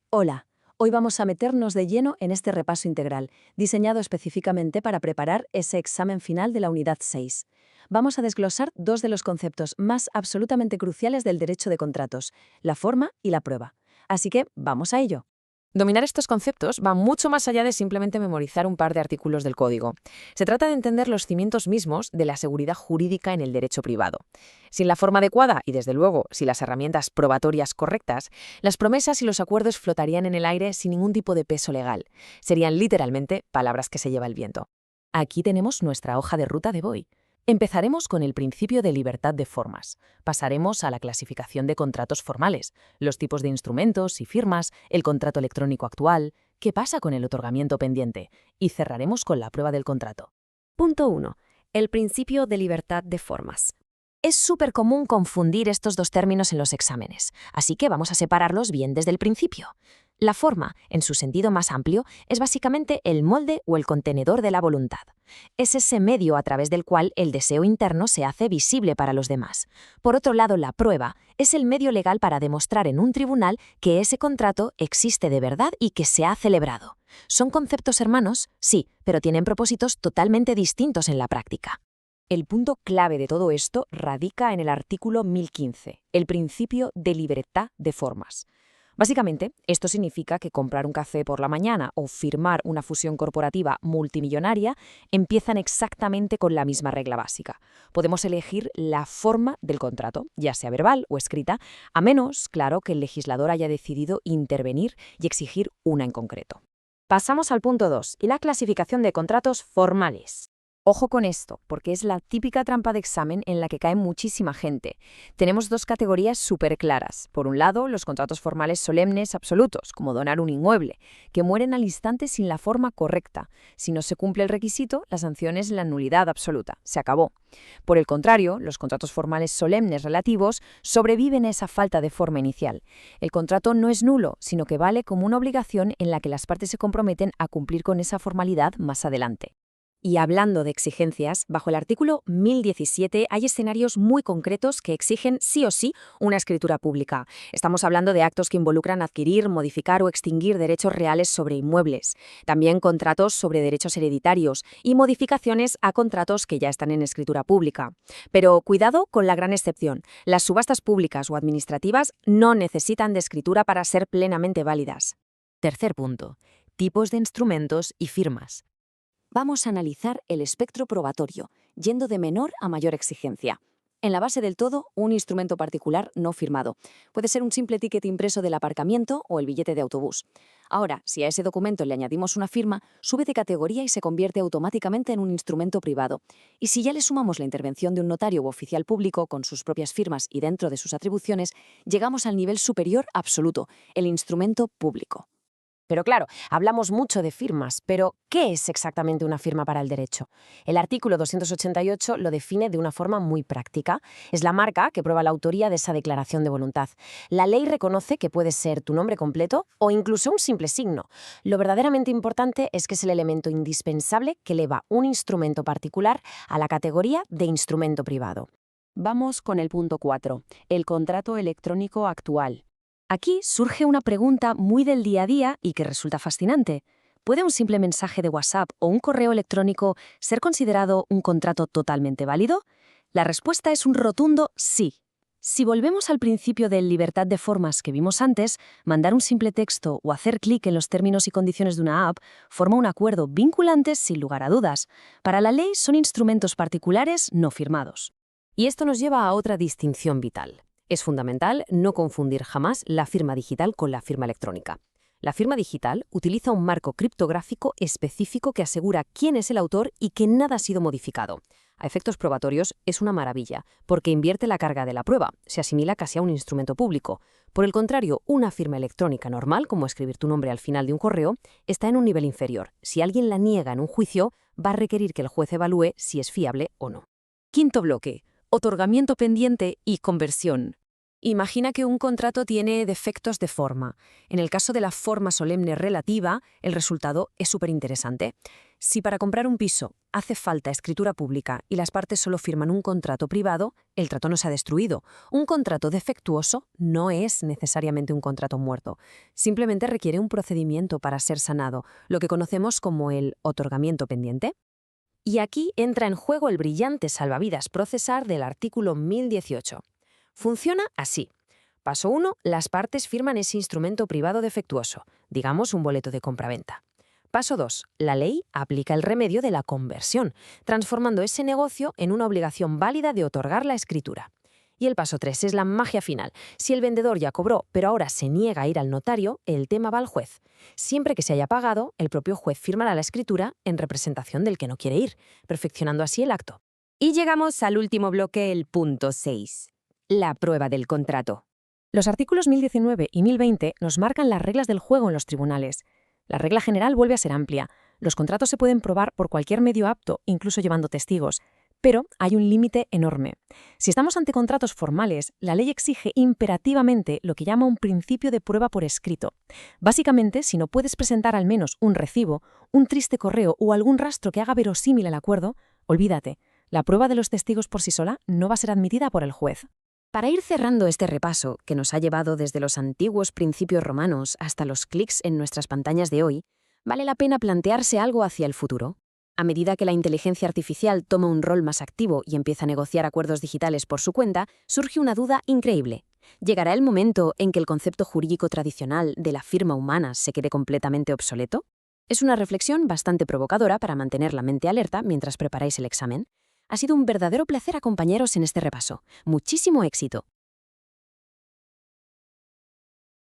Hola, hoy vamos a meternos de lleno en este repaso integral, diseñado específicamente para preparar ese examen final de la unidad 6. Vamos a desglosar dos de los conceptos más absolutamente cruciales del derecho de contratos, la forma y la prueba. Así que, vamos a ello. Dominar estos conceptos va mucho más allá de simplemente memorizar un par de artículos del código. Se trata de entender los cimientos mismos de la seguridad jurídica en el derecho privado. Sin la forma adecuada y, desde luego, sin las herramientas probatorias correctas, las promesas y los acuerdos flotarían en el aire sin ningún tipo de peso legal. Serían literalmente palabras que se lleva el viento. Aquí tenemos nuestra hoja de ruta de hoy. Empezaremos con el principio de libertad de formas. Pasaremos a la clasificación de contratos formales, los tipos de instrumentos y firmas, el contrato electrónico actual, qué pasa con el otorgamiento pendiente, y cerraremos con la prueba del contrato. Punto 1. El principio de libertad de formas. Es súper común confundir estos dos términos en los exámenes, así que vamos a separarlos bien desde el principio. La forma, en su sentido más amplio, es básicamente el molde o el contenedor de la voluntad. Es ese medio a través del cual el deseo interno se hace visible para los demás. Por otro lado, la prueba es el medio legal para demostrar en un tribunal que ese contrato existe de verdad y que se ha celebrado. ¿Son conceptos hermanos? Sí, pero tienen propósitos totalmente distintos en la práctica. El punto clave de todo esto radica en el artículo 1015, el principio de libertad de formas. Básicamente, esto significa que comprar un café por la mañana o firmar una fusión corporativa multimillonaria empiezan exactamente con la misma regla básica. Podemos elegir la forma del contrato, ya sea verbal o escrita, a menos, claro, que el legislador haya decidido intervenir y exigir una en concreto. Pasamos al punto 2 y la clasificación de contratos formales. Ojo con esto, porque es la típica trampa de examen en la que cae muchísima gente. Tenemos dos categorías súper claras. Por un lado, los contratos formales solemnes absolutos, como donar un inmueble, que mueren al instante sin la forma correcta. Si no se cumple el requisito, la sanción es la nulidad absoluta. Se acabó. Por el contrario, los contratos formales solemnes relativos sobreviven a esa falta de forma inicial. El contrato no es nulo, sino que vale como una obligación en la que las partes se comprometen a cumplir con esa formalidad más adelante. Y hablando de exigencias, bajo el artículo 1017 hay escenarios muy concretos que exigen sí o sí una escritura pública. Estamos hablando de actos que involucran adquirir, modificar o extinguir derechos reales sobre inmuebles, también contratos sobre derechos hereditarios y modificaciones a contratos que ya están en escritura pública. Pero cuidado con la gran excepción. Las subastas públicas o administrativas no necesitan de escritura para ser plenamente válidas. Tercer punto. Tipos de instrumentos y firmas. Vamos a analizar el espectro probatorio, yendo de menor a mayor exigencia. En la base del todo, un instrumento particular no firmado. Puede ser un simple ticket impreso del aparcamiento o el billete de autobús. Ahora, si a ese documento le añadimos una firma, sube de categoría y se convierte automáticamente en un instrumento privado. Y si ya le sumamos la intervención de un notario u oficial público con sus propias firmas y dentro de sus atribuciones, llegamos al nivel superior absoluto, el instrumento público. Pero claro, hablamos mucho de firmas, pero ¿qué es exactamente una firma para el derecho? El artículo 288 lo define de una forma muy práctica. Es la marca que prueba la autoría de esa declaración de voluntad. La ley reconoce que puede ser tu nombre completo o incluso un simple signo. Lo verdaderamente importante es que es el elemento indispensable que eleva un instrumento particular a la categoría de instrumento privado. Vamos con el punto 4, el contrato electrónico actual. Aquí surge una pregunta muy del día a día y que resulta fascinante. ¿Puede un simple mensaje de WhatsApp o un correo electrónico ser considerado un contrato totalmente válido? La respuesta es un rotundo sí. Si volvemos al principio de libertad de formas que vimos antes, mandar un simple texto o hacer clic en los términos y condiciones de una app forma un acuerdo vinculante sin lugar a dudas. Para la ley son instrumentos particulares no firmados. Y esto nos lleva a otra distinción vital. Es fundamental no confundir jamás la firma digital con la firma electrónica. La firma digital utiliza un marco criptográfico específico que asegura quién es el autor y que nada ha sido modificado. A efectos probatorios es una maravilla, porque invierte la carga de la prueba, se asimila casi a un instrumento público. Por el contrario, una firma electrónica normal, como escribir tu nombre al final de un correo, está en un nivel inferior. Si alguien la niega en un juicio, va a requerir que el juez evalúe si es fiable o no. Quinto bloque. Otorgamiento pendiente y conversión. Imagina que un contrato tiene defectos de forma. En el caso de la forma solemne relativa, el resultado es súper interesante. Si para comprar un piso hace falta escritura pública y las partes solo firman un contrato privado, el trato no se ha destruido. Un contrato defectuoso no es necesariamente un contrato muerto. Simplemente requiere un procedimiento para ser sanado, lo que conocemos como el otorgamiento pendiente. Y aquí entra en juego el brillante salvavidas procesar del artículo 1018. Funciona así. Paso 1. Las partes firman ese instrumento privado defectuoso, digamos un boleto de compraventa. Paso 2. La ley aplica el remedio de la conversión, transformando ese negocio en una obligación válida de otorgar la escritura. Y el paso 3 es la magia final. Si el vendedor ya cobró, pero ahora se niega a ir al notario, el tema va al juez. Siempre que se haya pagado, el propio juez firmará la escritura en representación del que no quiere ir, perfeccionando así el acto. Y llegamos al último bloque, el punto 6. La prueba del contrato. Los artículos 1019 y 1020 nos marcan las reglas del juego en los tribunales. La regla general vuelve a ser amplia. Los contratos se pueden probar por cualquier medio apto, incluso llevando testigos. Pero hay un límite enorme. Si estamos ante contratos formales, la ley exige imperativamente lo que llama un principio de prueba por escrito. Básicamente, si no puedes presentar al menos un recibo, un triste correo o algún rastro que haga verosímil el acuerdo, olvídate. La prueba de los testigos por sí sola no va a ser admitida por el juez. Para ir cerrando este repaso, que nos ha llevado desde los antiguos principios romanos hasta los clics en nuestras pantallas de hoy, vale la pena plantearse algo hacia el futuro. A medida que la inteligencia artificial toma un rol más activo y empieza a negociar acuerdos digitales por su cuenta, surge una duda increíble. ¿Llegará el momento en que el concepto jurídico tradicional de la firma humana se quede completamente obsoleto? Es una reflexión bastante provocadora para mantener la mente alerta mientras preparáis el examen. Ha sido un verdadero placer acompañaros en este repaso. Muchísimo éxito.